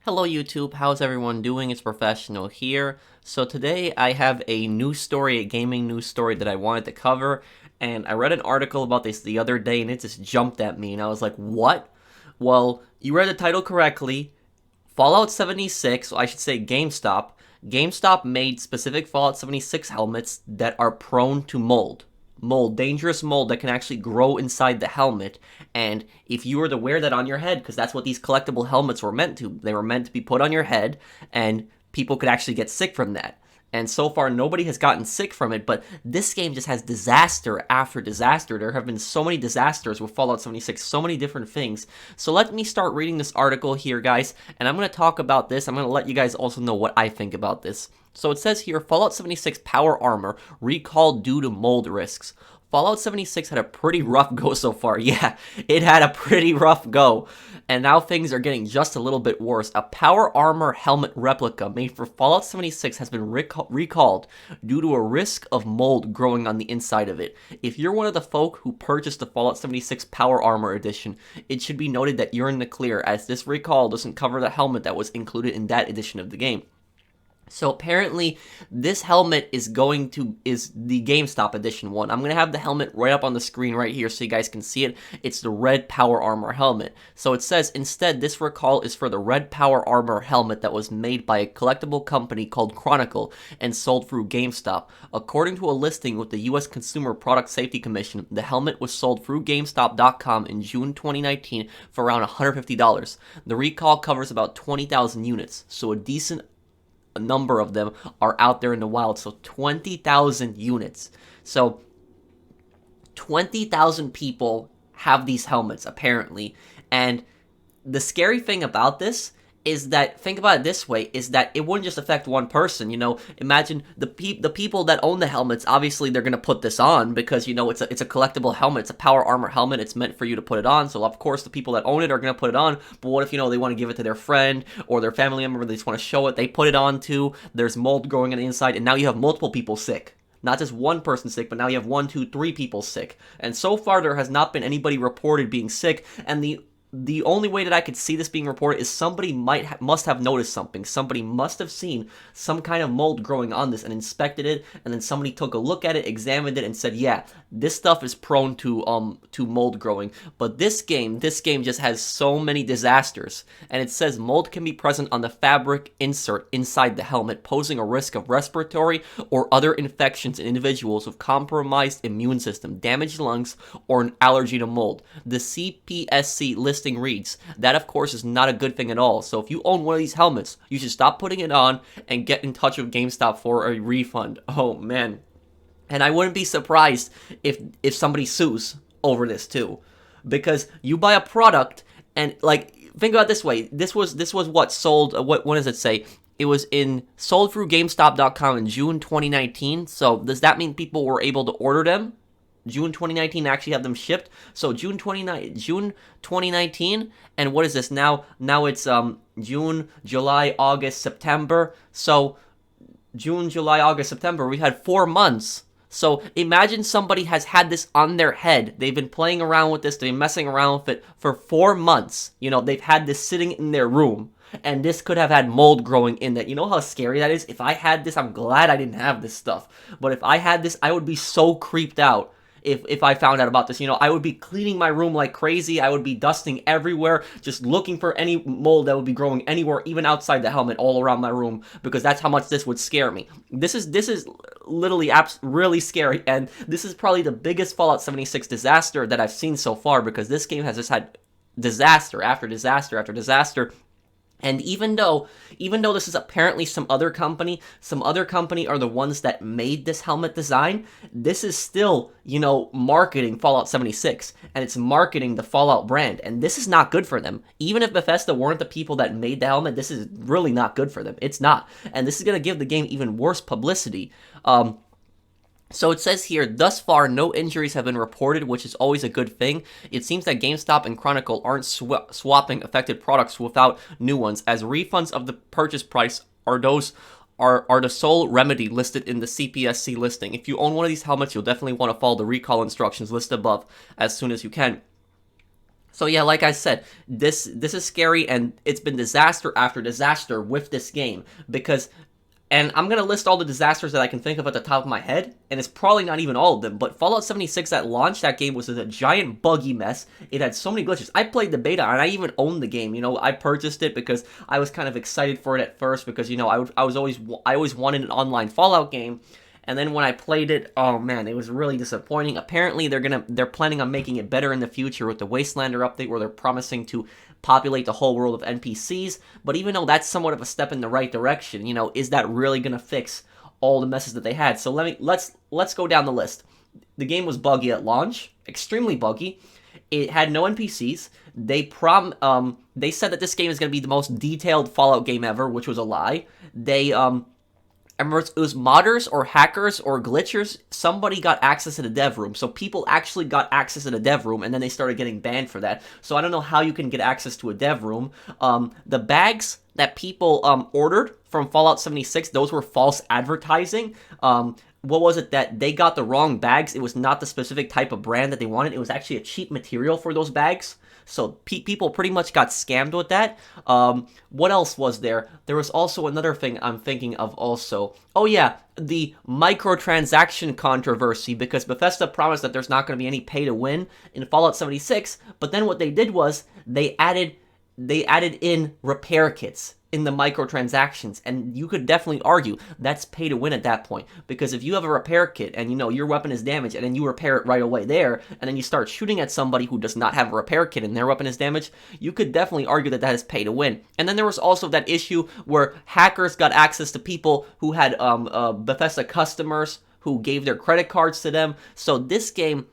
Hello YouTube, how's everyone doing? It's Professional here. So today I have a news story, a gaming news story that I wanted to cover, and I read an article about this the other day and it just jumped at me and I was like, what? Well, you read the title correctly. Fallout 76, I should say GameStop. GameStop made specific Fallout 76 helmets that are prone to mold. Dangerous mold that can actually grow inside the helmet. And if you were to wear that on your head, because that's what these collectible helmets were meant to, they were meant to be put on your head, and people could actually get sick from that. And so far, nobody has gotten sick from it, but this game just has disaster after disaster. There have been so many disasters with Fallout 76, so many different things. So let me start reading this article here, guys, and I'm going to talk about this. I'm going to let you guys also know what I think about this. So it says here, Fallout 76 power armor recalled due to mold risks. Fallout 76 had a pretty rough go so far. Yeah, it had a pretty rough go. And now things are getting just a little bit worse. A power armor helmet replica made for Fallout 76 has been recalled due to a risk of mold growing on the inside of it. If you're one of the folk who purchased the Fallout 76 Power Armor Edition, it should be noted that you're in the clear, as this recall doesn't cover the helmet that was included in that edition of the game. So apparently, this helmet is the GameStop edition one. I'm going to have the helmet right up on the screen right here so you guys can see it. It's the red power armor helmet. So it says, instead, this recall is for the red power armor helmet that was made by a collectible company called Chronicle and sold through GameStop. According to a listing with the U.S. Consumer Product Safety Commission, the helmet was sold through GameStop.com in June 2019 for around $150. The recall covers about 20,000 units, so a decent number of them are out there in the wild. So 20,000 units. So 20,000 people have these helmets apparently. And the scary thing about this is that, think about it this way, is that it wouldn't just affect one person. Imagine the people that own the helmets. Obviously they're going to put this on because it's a collectible helmet. It's a power armor helmet. It's meant for you to put it on, so of course the people that own it are going to put it on. But what if they want to give it to their friend or their family member, they just want to show it, they put it on too, there's mold growing on the inside, and now you have multiple people sick. Not just one person sick, but now you have 1, 2, 3 people sick. And so far there has not been anybody reported being sick, and the only way that I could see this being reported is somebody must have noticed something. Somebody must have seen some kind of mold growing on this and inspected it, and then somebody took a look at it, examined it, and said, yeah, this stuff is prone to mold growing. But this game just has so many disasters. And it says mold can be present on the fabric insert inside the helmet, posing a risk of respiratory or other infections in individuals with compromised immune system, damaged lungs, or an allergy to mold. The CPSC listing reads, that of course is not a good thing at all. So if you own one of these helmets, you should stop putting it on and get in touch with GameStop for a refund. Oh man. And I wouldn't be surprised if somebody sues over this too, because you buy a product and, like, think about it this way. This was what sold. What does it say? It was sold through GameStop.com in June 2019. So does that mean people were able to order them June 2019, actually have them shipped? So June 2019, and what is this now? Now it's June, July, August, September. So June, July, August, September. We had 4 months. So imagine somebody has had this on their head. They've been playing around with this. They've been messing around with it for 4 months. They've had this sitting in their room. And this could have had mold growing in that. You know how scary that is? If I had this, I'm glad I didn't have this stuff. But if I had this, I would be so creeped out. If I found out about this, I would be cleaning my room like crazy. I would be dusting everywhere, just looking for any mold that would be growing anywhere, even outside the helmet, all around my room, because that's how much this would scare me. This is literally really scary, and this is probably the biggest Fallout 76 disaster that I've seen so far, because this game has just had disaster after disaster after disaster. And even though this is apparently some other company are the ones that made this helmet design, this is still, marketing Fallout 76, and it's marketing the Fallout brand, and this is not good for them. Even if Bethesda weren't the people that made the helmet, this is really not good for them. It's not. And this is going to give the game even worse publicity. So it says here, thus far, no injuries have been reported, which is always a good thing. It seems that GameStop and Chronicle aren't swapping affected products without new ones, as refunds of the purchase price are the sole remedy listed in the CPSC listing. If you own one of these helmets, you'll definitely want to follow the recall instructions listed above as soon as you can. So yeah, like I said, this is scary, and it's been disaster after disaster with this game because. And I'm going to list all the disasters that I can think of at the top of my head, and it's probably not even all of them, but Fallout 76 at launch, that game was a giant buggy mess. It had so many glitches. I played the beta, and I even owned the game. You know, I purchased it because I was kind of excited for it at first because, you know, I always wanted an online Fallout game. And then when I played it, oh man, it was really disappointing. Apparently, they're planning on making it better in the future with the Wastelander update, where they're promising to populate the whole world of NPCs. But even though that's somewhat of a step in the right direction, you know, is that really gonna fix all the messes that they had? So let's go down the list. The game was buggy at launch, extremely buggy. It had no NPCs. They said that this game is gonna be the most detailed Fallout game ever, which was a lie. I remember it was modders or hackers or glitchers. Somebody got access to the dev room. So people actually got access to the dev room, and then they started getting banned for that. So I don't know how you can get access to a dev room. The bags that people ordered from Fallout 76, those were false advertising. What was it that they got the wrong bags? It was not the specific type of brand that they wanted. It was actually a cheap material for those bags. So people pretty much got scammed with that. What else was there? There was also another thing I'm thinking of also. Oh yeah, the microtransaction controversy, because Bethesda promised that there's not going to be any pay to win in Fallout 76, but then what they did was they added in repair kits in the microtransactions, and you could definitely argue that's pay to win at that point, because if you have a repair kit and you know your weapon is damaged and then you repair it right away there, and then you start shooting at somebody who does not have a repair kit and their weapon is damaged, you could definitely argue that that is pay to win. And then there was also that issue where hackers got access to people who had Bethesda customers who gave their credit cards to them. So this game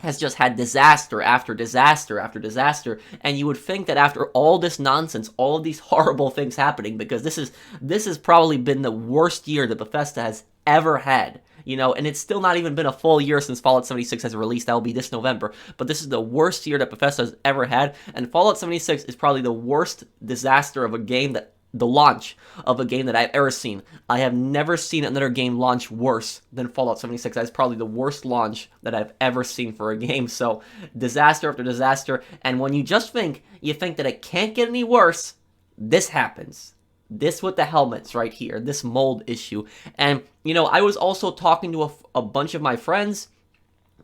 has just had disaster after disaster after disaster, and you would think that after all this nonsense, all of these horrible things happening, because this has probably been the worst year that Bethesda has ever had, you know, and it's still not even been a full year since Fallout 76 has released. That will be this November, but this is the worst year that Bethesda has ever had, and Fallout 76 is probably the worst disaster of a game that the launch of a game that I've ever seen. I have never seen another game launch worse than Fallout 76. That's probably the worst launch that I've ever seen for a game. So, disaster after disaster. And when you think that it can't get any worse, this happens. This with the helmets right here, this mold issue. And, you know, I was also talking to a bunch of my friends,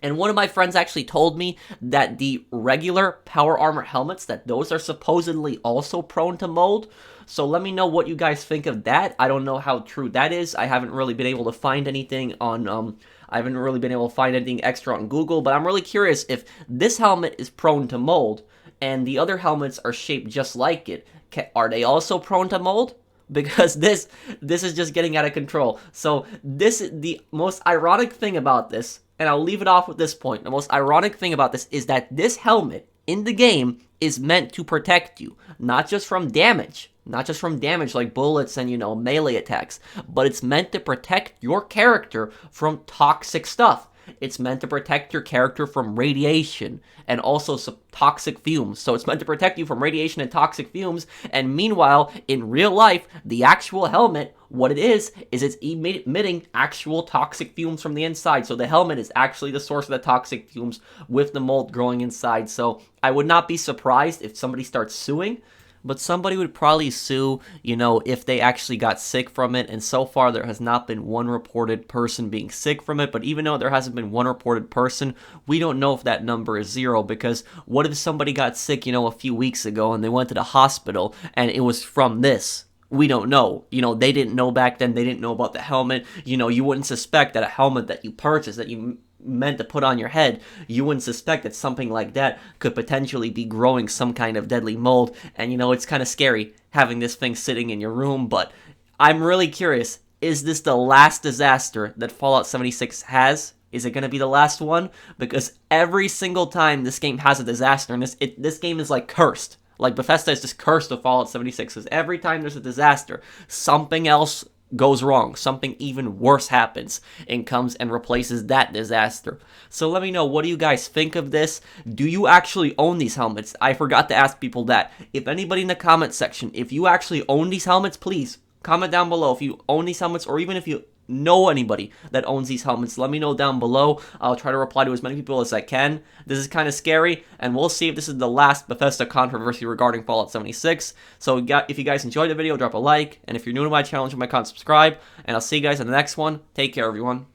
and one of my friends actually told me that the regular power armor helmets, that those are supposedly also prone to mold. So let me know what you guys think of that. I don't know how true that is. I haven't really been able to find anything on, I haven't really been able to find anything extra on Google, but I'm really curious if this helmet is prone to mold and the other helmets are shaped just like it. Are they also prone to mold? Because this is just getting out of control. So the most ironic thing about this, and I'll leave it off with this point, the most ironic thing about this is that this helmet in the game is meant to protect you, not just from damage like bullets and, you know, melee attacks, but it's meant to protect your character from toxic stuff. It's meant to protect your character from radiation and also some toxic fumes. So it's meant to protect you from radiation and toxic fumes. And meanwhile, in real life, the actual helmet, what it is it's emitting actual toxic fumes from the inside. So the helmet is actually the source of the toxic fumes with the mold growing inside. So I would not be surprised if somebody starts suing. But somebody would probably sue, you know, if they actually got sick from it. And so far, there has not been one reported person being sick from it. But even though there hasn't been one reported person, we don't know if that number is zero. Because what if somebody got sick, you know, a few weeks ago and they went to the hospital and it was from this? We don't know. You know, they didn't know back then. They didn't know about the helmet. You know, you wouldn't suspect that a helmet that you purchased, that you meant to put on your head, you wouldn't suspect that something like that could potentially be growing some kind of deadly mold. And, you know, it's kind of scary having this thing sitting in your room. But I'm really curious, is this the last disaster that Fallout 76 has? Is it going to be the last one? Because every single time this game has a disaster, and this game is like cursed. Like Bethesda is just cursed with Fallout 76, because every time there's a disaster, something else goes wrong, something even worse happens and comes and replaces that disaster. So let me know, what do you guys think of this? Do you actually own these helmets? I forgot to ask people that. If anybody in the comment section, if you actually own these helmets, please comment down below if you own these helmets, or even if you know anybody that owns these helmets, let me know down below. I'll try to reply to as many people as I can. This is kind of scary, and we'll see if this is the last Bethesda controversy regarding Fallout 76. So if you guys enjoyed the video, drop a like, and if you're new to my channel, join my comment, subscribe, and I'll see you guys in the next one. Take care, everyone.